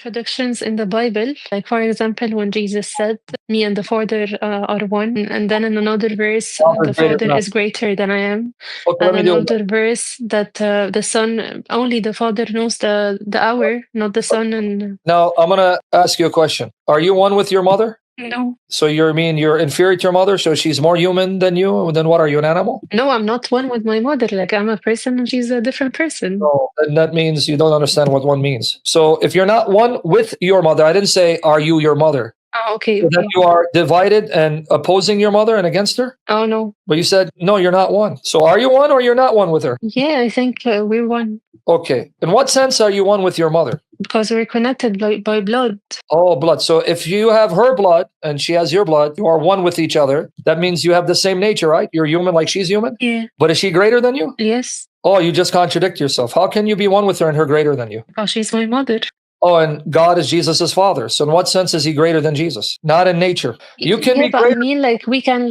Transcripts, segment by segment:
Contradictions in the Bible. Like, for example, when Jesus said, "Me and the Father are one," and then in another verse, Father "The is greater Father than us. is greater than I am," Okay, let and me do it. another verse that the Son, only the Father knows the hour, not the Son. And Now, I'm going to ask you a question. Are you one with your mother? no, So you're inferior to your mother, so she's more human than you? Then what are you, an animal? no, I'm not one with my mother. Like, I'm a person and she's a different person. So then that means you don't understand what one means. So if you're not one with your mother, I didn't say, are you your mother? Oh, okay, So then okay. you are divided and opposing your mother and against her? Oh, no. But you said, no, you're not one. So are you one or you're not one with her? Yeah, I think we're one Okay. In what sense are you one with your mother? because we're connected by blood. Oh, blood. So if you have her blood and she has your blood, you are one with each other. That means you have the same nature, right? You're human like she's human? Yeah. But is she greater than you? Yes. Oh, you just contradict yourself. How can you be one with her and her greater than you? Oh, she's my mother. Oh, and God is Jesus's father. So in what sense is he greater than Jesus? Not in nature. You can Yeah, be but I greater. mean, like, we can.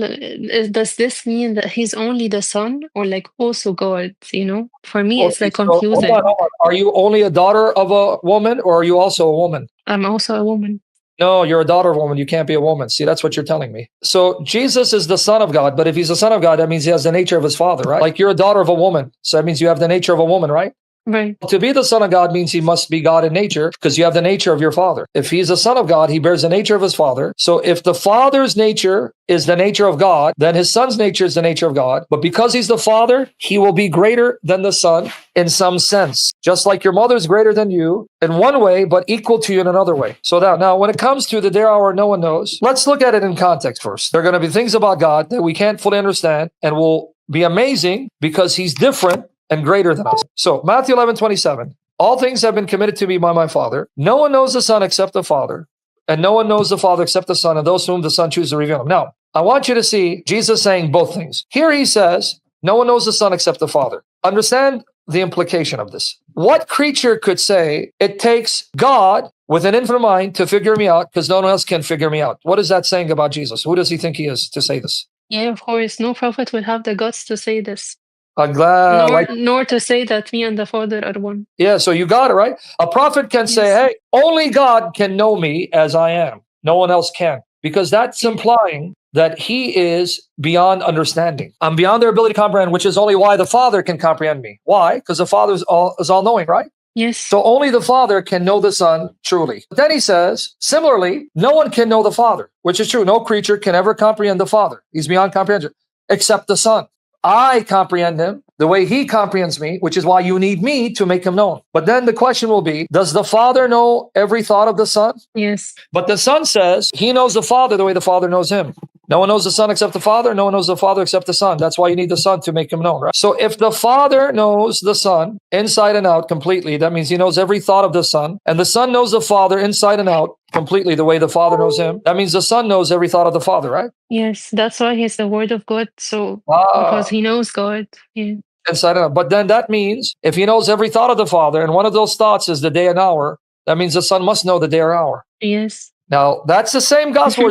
Does this mean that he's only the son, or like also God? You know, for me, it's Okay, like so hold on, confusing. hold on. Are you only a daughter of a woman or are you also a woman? I'm also a woman. No, you're a daughter of a woman. You can't be a woman. See, that's what you're telling me. So Jesus is the son of God, but if he's the son of God, that means he has the nature of his father, right? Like you're a daughter of a woman. So that means you have the nature of a woman, right? Right. To be the son of God means he must be God in nature because you have the nature of your father. If he's the son of God, he bears the nature of his father. So if the father's nature is the nature of God, then his son's nature is the nature of God. But because he's the father, he will be greater than the son in some sense. Just like your mother's greater than you in one way, but equal to you in another way. So now when it comes to the day hour no one knows, let's look at it in context first. There are going to be things about God that we can't fully understand and will be amazing because he's different and greater than us. So Matthew 11:27, all things have been committed to me by my Father. No one knows the Son except the Father, and no one knows the Father except the Son, and those to whom the Son chooses to reveal him. Now, I want you to see Jesus saying both things. Here he says, no one knows the Son except the Father. Understand the implication of this. What creature could say, it takes God with an infinite mind to figure me out because no one else can figure me out? What is that saying about Jesus? Who does he think he is to say this? Yeah, of course. No prophet will have the guts to say this, I'm glad, nor to say that me and the Father are one. yeah, so you got it, right? A prophet can say, Yes. hey, only God can know me as I am. No one else can. Because that's implying that he is beyond understanding. I'm beyond their ability to comprehend, which is only why the Father can comprehend me. Why? Because the Father is all-knowing, right? Yes. So only the Father can know the Son truly. But then he says, similarly, no one can know the Father, which is true. No creature can ever comprehend the Father. He's beyond comprehension, except the Son. I comprehend him the way he comprehends me, which is why you need me to make him known. But then the question will be, does the Father know every thought of the Son? Yes. But the Son says he knows the Father the way the Father knows him. No one knows the Son except the Father. No one knows the Father except the Son. That's why you need the Son to make him known, right? So if the Father knows the Son inside and out completely, that means he knows every thought of the Son. And the Son knows the Father inside and out completely the way the Father knows him. That means the Son knows every thought of the Father, right? Yes. That's why he's the Word of God. So because he knows God. Yeah. Inside and out. But then that means if he knows every thought of the Father, and one of those thoughts is the day and hour, that means the Son must know the day or hour. Yes. Now, that's the same gospel.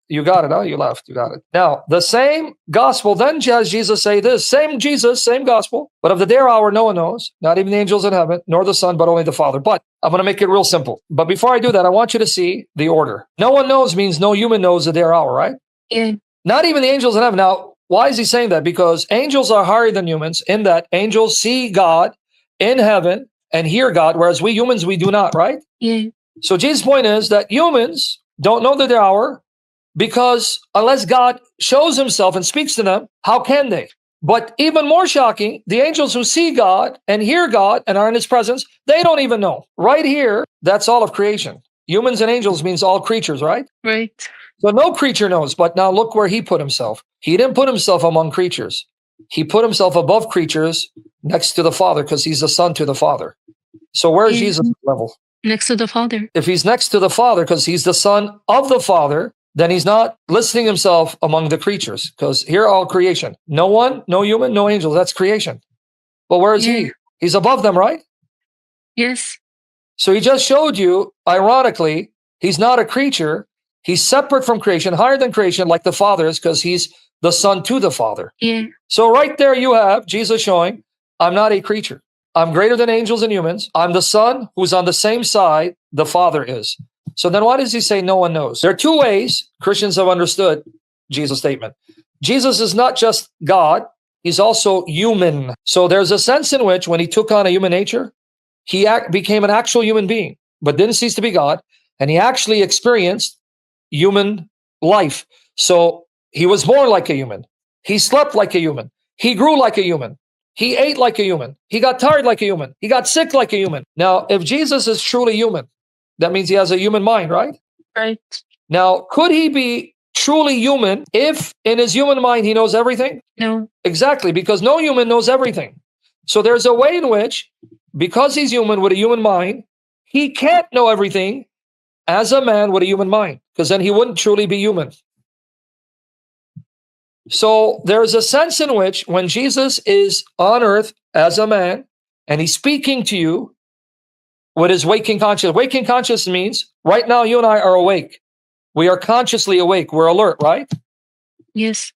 You got it, huh? You left. You got it. Now, the same gospel then has Jesus say this, same Jesus, same gospel, but of the day or hour no one knows, not even the angels in heaven, nor the Son, but only the Father. But I'm going to make it real simple. But before I do that, I want you to see the order. No one knows means no human knows the day or hour, right? Yeah. Not even the angels in heaven. Now, why is he saying that? Because angels are higher than humans in that angels see God in heaven and hear God, whereas we humans, we do not, right? Yeah. So Jesus' point is that humans don't know the hour because unless God shows himself and speaks to them, how can they? But even more shocking, the angels who see God and hear God and are in his presence, they don't even know. Right here, that's all of creation. Humans and angels means all creatures, right? Right. So no creature knows, but now look where he put himself. He didn't put himself among creatures. He put himself above creatures next to the Father because he's the Son to the Father. So where's Jesus' level? Next to the Father. If he's next to the Father because he's the Son of the Father, then he's not listing himself among the creatures because here all creation. No one, no human, no angel. That's creation. But where is he? He's above them, right? Yes. So he just showed you, ironically, he's not a creature. He's separate from creation, higher than creation, like the Father is, because he's the Son to the Father. Yeah. So right there you have Jesus showing, I'm not a creature. I'm greater than angels and humans. I'm the Son who's on the same side the Father is. So then why does he say no one knows? There are two ways Christians have understood Jesus' statement. Jesus is not just God, he's also human. So there's a sense in which when he took on a human nature, he became an actual human being, but didn't cease to be God, and he actually experienced human life. So he was born like a human. He slept like a human. He grew like a human. He ate like a human. He got tired like a human. He got sick like a human. Now, if Jesus is truly human, that means he has a human mind, right? Right. Now, could he be truly human if in his human mind he knows everything? No. Exactly, because no human knows everything. So there's a way in which, because he's human with a human mind, he can't know everything as a man with a human mind, because then he wouldn't truly be human. So there's a sense in which when Jesus is on earth as a man and he's speaking to you with his waking consciousness means right now you and I are awake. We are consciously awake. We're alert, right? Yes.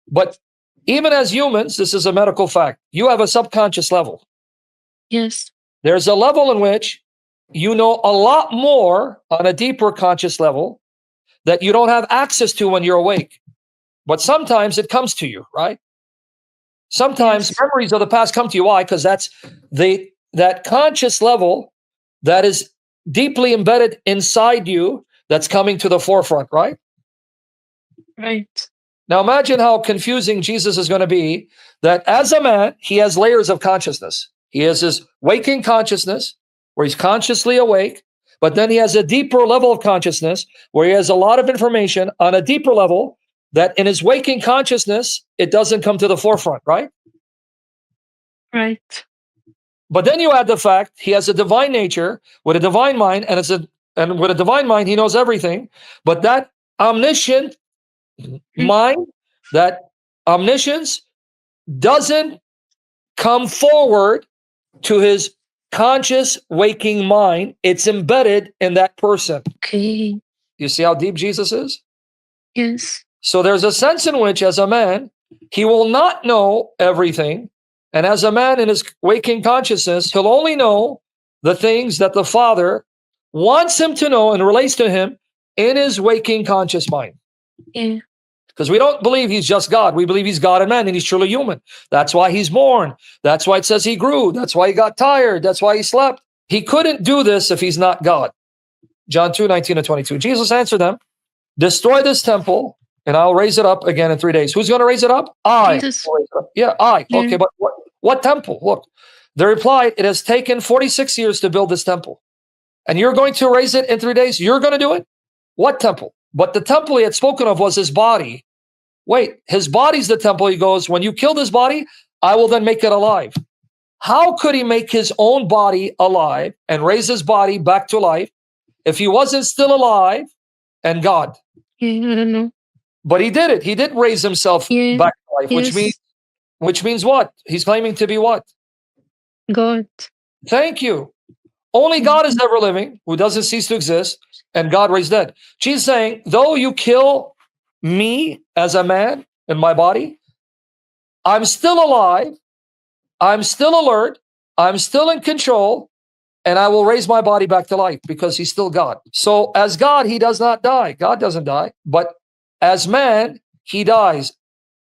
But even as humans, this is a medical fact, you have a subconscious level. Yes. There's a level in which you know a lot more on a deeper conscious level that you don't have access to when you're awake. But sometimes it comes to you, right? Sometimes Yes. memories of the past come to you. Why? Because that's that conscious level that is deeply embedded inside you that's coming to the forefront, right? Right. Now imagine how confusing Jesus is going to be, that as a man, he has layers of consciousness. He has his waking consciousness, where he's consciously awake, but then he has a deeper level of consciousness, where he has a lot of information on a deeper level that in his waking consciousness, it doesn't come to the forefront, right? Right. But then you add the fact he has a divine nature with a divine mind, and with a divine mind, he knows everything. But that omniscient mind, that omniscience doesn't come forward to his conscious waking mind. It's embedded in that person. Okay. You see how deep Jesus is? Yes. So there's a sense in which, as a man, he will not know everything. And as a man in his waking consciousness, he'll only know the things that the Father wants him to know and relates to him in his waking conscious mind. Yeah. Because we don't believe he's just God. We believe he's God and man, and he's truly human. That's why he's born. That's why it says he grew. That's why he got tired. That's why he slept. He couldn't do this if he's not God. John 2:19-22. Jesus answered them, destroy this temple, and I'll raise it up again in 3 days. Who's going to raise it up? I. Jesus. Yeah, I. Yeah. Okay, but what temple? Look, they replied, it has taken 46 years to build this temple. And you're going to raise it in 3 days? You're going to do it? What temple? But the temple he had spoken of was his body. Wait, his body's the temple. He goes, when you kill this body, I will then make it alive. How could he make his own body alive and raise his body back to life if he wasn't still alive and God? Yeah, I don't know. But he did it. He did raise himself Yeah. back to life, Yes. which means what? He's claiming to be what? God. Thank you. Only God is ever living, who doesn't cease to exist, and God raised dead. Jesus saying, though you kill me as a man in my body, I'm still alive, I'm still alert, I'm still in control, and I will raise my body back to life because he's still God. So as God, he does not die. God doesn't die. But as man, he dies.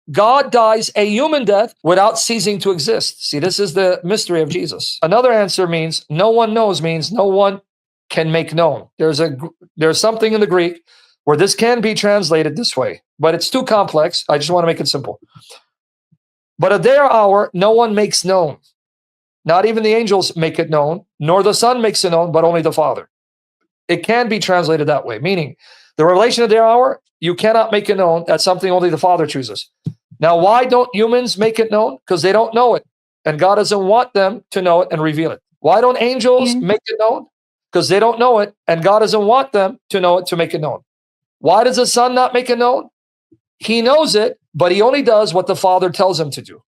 God dies a human death without ceasing to exist. See, this is the mystery of Jesus. Another answer means no one knows, means no one can make known. There's something in the Greek where this can be translated this way, but it's too complex. I just want to make it simple. But a day or hour, no one makes known. Not even the angels make it known, nor the Son makes it known, but only the Father. It can be translated that way, meaning the revelation of day or hour, you cannot make it known. That's something only the Father chooses. Now, why don't humans make it known? Because they don't know it. And God doesn't want them to know it and reveal it. Why don't angels make it known? Because they don't know it. And God doesn't want them to know it to make it known. Why does the Son not make it known? He knows it, but he only does what the Father tells him to do.